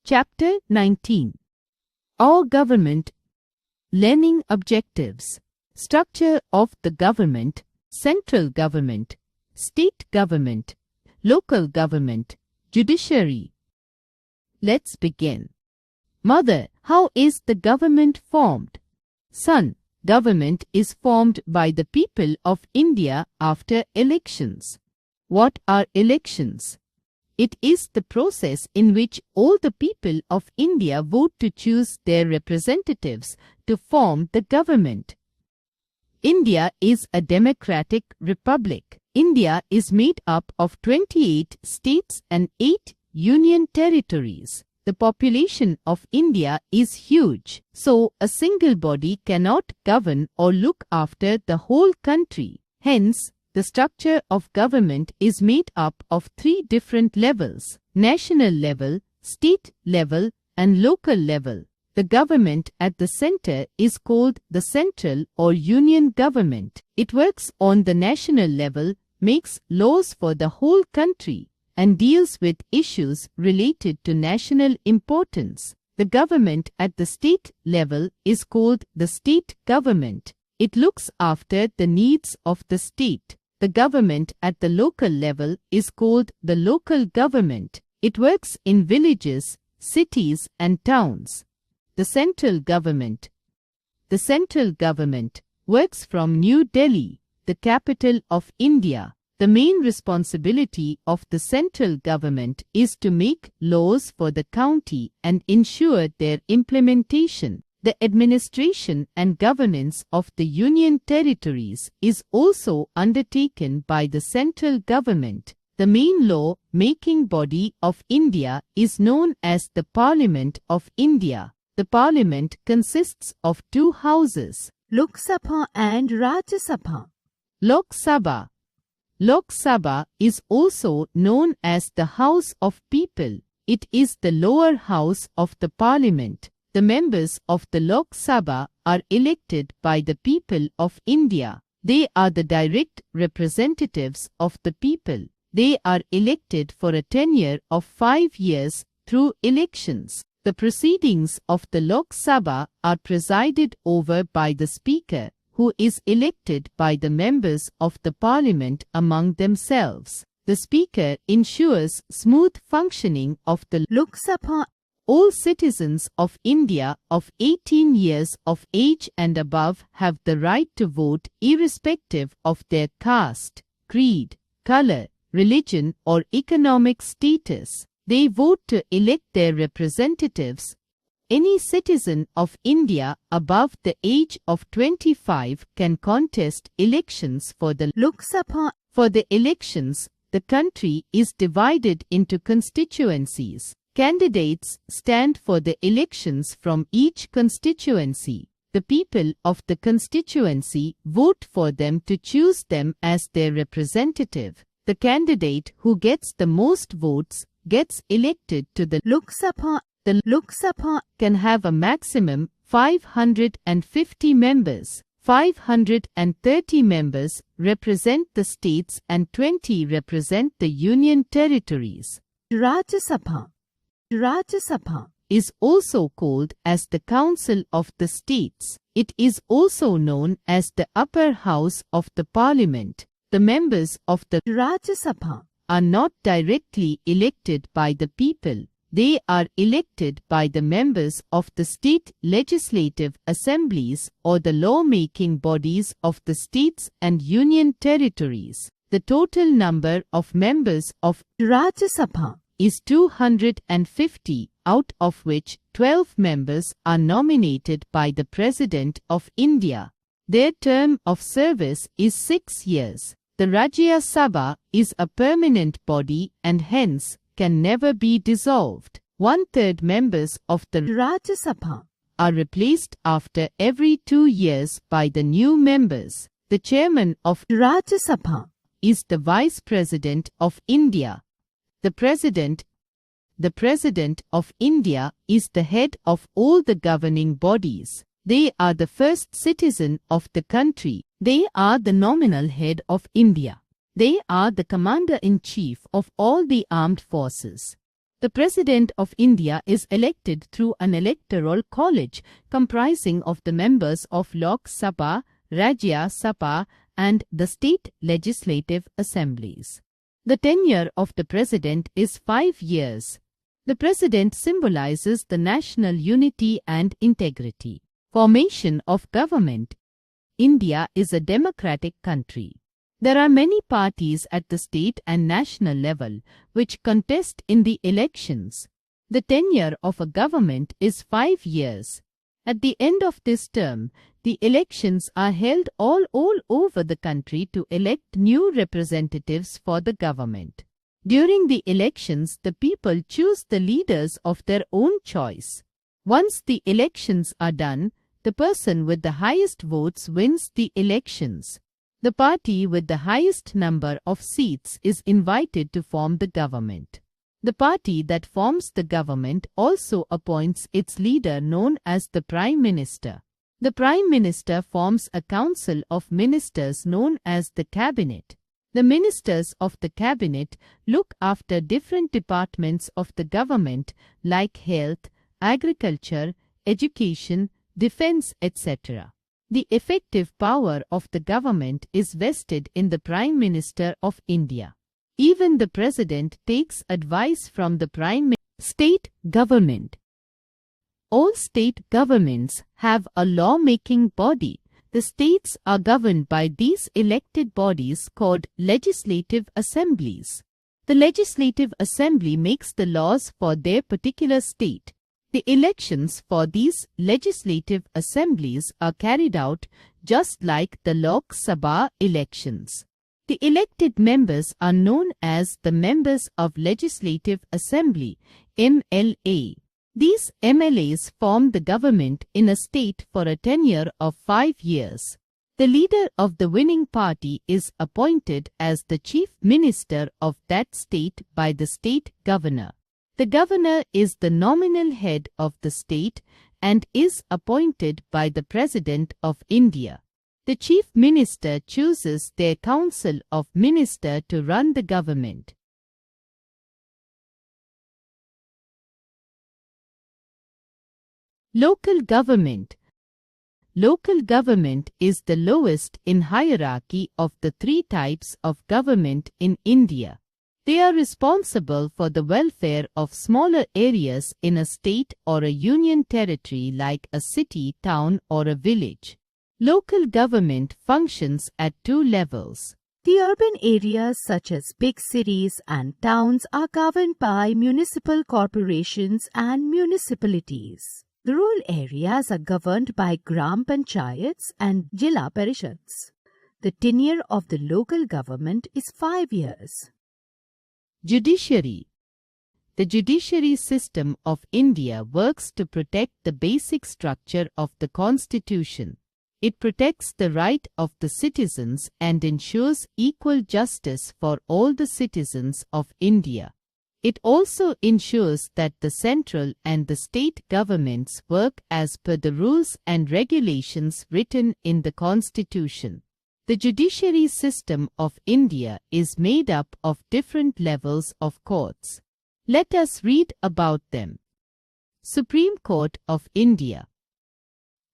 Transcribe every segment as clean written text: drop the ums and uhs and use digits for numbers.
Chapter 19. All Government Learning Objectives. Structure of the government: central government, state government, local government, judiciary. Let's begin. Mother, how is the government formed? Son, government is formed by the people of India after elections. What are elections? It is the process in which all the people of India vote to choose their representatives to form the government. India is a democratic republic. India is made up of 28 states and 8 union territories. The population of India is huge, so a single body cannot govern or look after the whole country. Hence, the structure of government is made up of 3 different levels: national level, state level, and local level. The government at the center is called the central or union government. It works on the national level, makes laws for the whole country, and deals with issues related to national importance. The government at the state level is called the state government. It looks after the needs of the state. The government at the local level is called the local government. It works in villages, cities, and towns. The central government. The central government works from New Delhi, the capital of India. The main responsibility of the central government is to make laws for the county and ensure their implementation. The administration and governance of the union territories is also undertaken by the central government. The main law-making body of India is known as the Parliament of India. The Parliament consists of 2 houses, Lok Sabha and Rajya Sabha. Lok Sabha. Lok Sabha is also known as the House of People. It is the lower house of the Parliament. The members of the Lok Sabha are elected by the people of India. They are the direct representatives of the people. They are elected for a tenure of 5 years through elections. The proceedings of the Lok Sabha are presided over by the Speaker, who is elected by the members of the Parliament among themselves. The Speaker ensures smooth functioning of the Lok Sabha. All citizens of India of 18 years of age and above have the right to vote irrespective of their caste, creed, color, religion, or economic status. They vote to elect their representatives. Any citizen of India above the age of 25 can contest elections for the Lok Sabha. For the elections, the country is divided into constituencies. Candidates stand for the elections from each constituency. The people of the constituency vote for them to choose them as their representative. The candidate who gets the most votes gets elected to the Lok Sabha. The Lok Sabha can have a maximum 550 members. 530 members represent the states and 20 represent the union territories. Rajya Sabha. Rajya Sabha is also called as the Council of the States. It is also known as the upper house of the Parliament. The members of the Rajya Sabha are not directly elected by the people. They are elected by the members of the state legislative assemblies or the law-making bodies of the states and union territories. The total number of members of Rajya Sabha is 250, out of which 12 members are nominated by the President of India. Their term of service is 6 years. The Rajya Sabha is a permanent body and hence can never be dissolved. 1/3 members of the Rajya Sabha are replaced after every 2 years by the new members. The chairman of Rajya Sabha is the Vice President of India. The President of India is the head of all the governing bodies. They are the first citizen of the country. They are the nominal head of India. They are the commander-in-chief of all the armed forces. The President of India is elected through an electoral college comprising of the members of Lok Sabha, Rajya Sabha and the state legislative assemblies. The tenure of the President is 5 years. The President symbolizes the national unity and integrity. Formation of government. India is a democratic country. There are many parties at the state and national level which contest in the elections. The tenure of a government is 5 years. At the end of this term, the elections are held all over the country to elect new representatives for the government. During the elections, the people choose the leaders of their own choice. Once the elections are done, the person with the highest votes wins the elections. The party with the highest number of seats is invited to form the government. The party that forms the government also appoints its leader known as the Prime Minister. The Prime Minister forms a council of ministers known as the Cabinet. The ministers of the Cabinet look after different departments of the government like health, agriculture, education, defense, etc. The effective power of the government is vested in the Prime Minister of India. Even the President takes advice from the Prime Minister. State government. All state governments have a law-making body. The states are governed by these elected bodies called legislative assemblies. The legislative assembly makes the laws for their particular state. The elections for these legislative assemblies are carried out just like the Lok Sabha elections. The elected members are known as the Members of Legislative Assembly, MLA. These MLAs form the government in a state for a tenure of 5 years. The leader of the winning party is appointed as the chief minister of that state by the state governor. The governor is the nominal head of the state and is appointed by the President of India. The chief minister chooses their council of ministers to run the government. Local government. Local government is the lowest in hierarchy of the 3 types of government in India. They are responsible for the welfare of smaller areas in a state or a union territory like a city, town or a village. Local government functions at 2 levels. The urban areas such as big cities and towns are governed by municipal corporations and municipalities. The rural areas are governed by Gram Panchayats and Jilla Parishads. The tenure of the local government is 5 years. Judiciary. The judiciary system of India works to protect the basic structure of the constitution. It protects the right of the citizens and ensures equal justice for all the citizens of India. It also ensures that the central and the state governments work as per the rules and regulations written in the constitution. The judiciary system of India is made up of different levels of courts. Let us read about them. Supreme Court of India.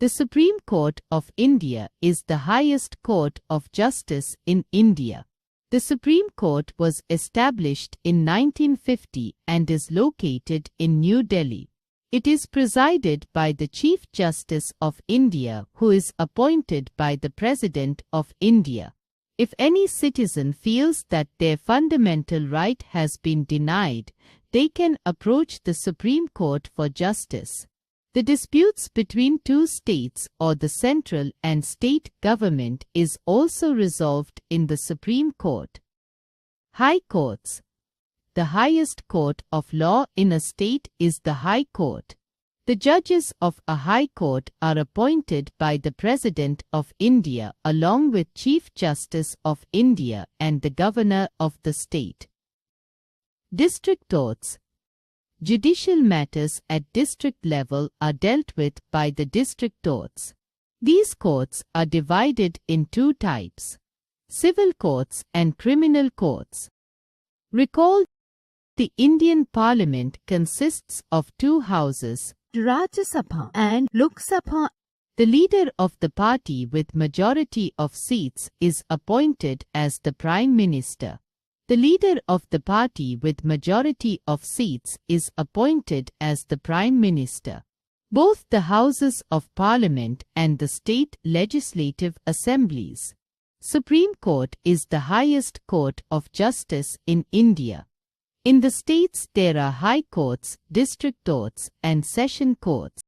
The Supreme Court of India is the highest court of justice in India. The Supreme Court was established in 1950 and is located in New Delhi. It is presided by the Chief Justice of India, who is appointed by the President of India. If any citizen feels that their fundamental right has been denied, they can approach the Supreme Court for justice. The disputes between 2 states or the central and state government is also resolved in the Supreme Court. High Courts. The highest court of law in a state is the High Court. The judges of a High Court are appointed by the President of India along with Chief Justice of India and the Governor of the state. District Courts. Judicial matters at district level are dealt with by the district courts. These courts are divided in 2 types: civil courts and criminal courts. Recall The Indian Parliament consists of two houses. Rajya Sabha and Lok Sabha. The leader of the party with majority of seats is appointed as the Prime Minister. The leader of the party with majority of seats is appointed as the Prime Minister. Both the Houses of Parliament and the state legislative assemblies. Supreme Court is the highest court of justice in India. In the states there are high courts, district courts and session courts.